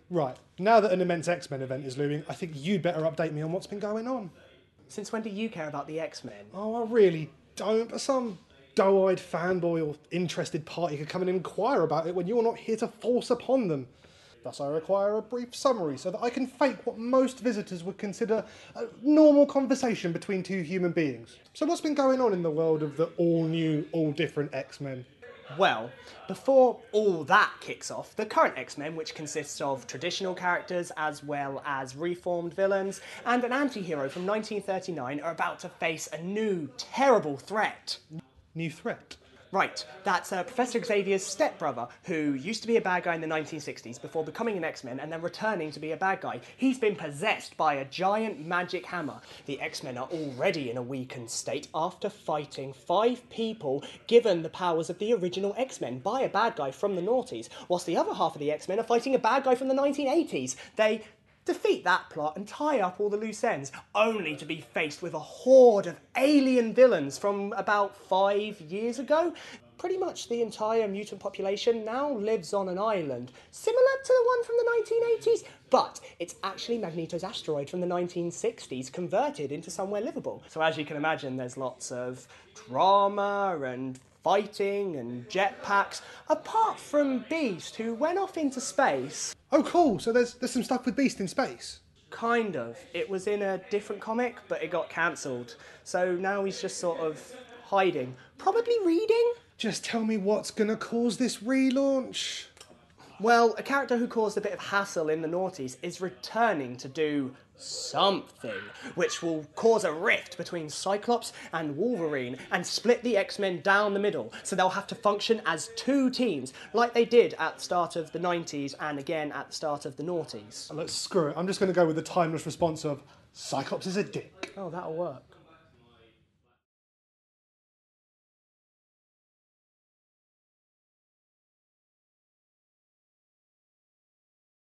Right, now that an immense X-Men event is looming, I think you'd better update me on what's been going on. Since when do you care about the X-Men? Oh, I really don't, but some doe-eyed fanboy or interested party could come and inquire about it when you're not here to force upon them. Thus I require a brief summary so that I can fake what most visitors would consider a normal conversation between two human beings. So what's been going on in the world of the all-new, all-different X-Men? Well, before all that kicks off, the current X-Men, which consists of traditional characters as well as reformed villains and an anti-hero from 1939, are about to face a new, terrible threat. New threat? Right, that's Professor Xavier's stepbrother, who used to be a bad guy in the 1960s before becoming an X-Men and then returning to be a bad guy. He's been possessed by a giant magic hammer. The X-Men are already in a weakened state after fighting 5 people given the powers of the original X-Men by a bad guy from the noughties, whilst the other half of the X-Men are fighting a bad guy from the 1980s. They defeat that plot and tie up all the loose ends, only to be faced with a horde of alien villains from about 5 years ago. Pretty much the entire mutant population now lives on an island, similar to the one from the 1980s, but it's actually Magneto's asteroid from the 1960s converted into somewhere livable. So as you can imagine, there's lots of drama and fighting and jetpacks, apart from Beast, who went off into space. Oh cool, so there's some stuff with Beast in space? Kind of. It was in a different comic, but it got cancelled. So now he's just sort of hiding. Probably reading? Just tell me what's gonna cause this relaunch. Well, a character who caused a bit of hassle in the noughties is returning to do something, which will cause a rift between Cyclops and Wolverine and split the X-Men down the middle, so they'll have to function as 2 teams, like they did at the start of the 90s and again at the start of the noughties. Look, screw it, I'm just gonna go with the timeless response of, Cyclops is a dick. Oh, that'll work.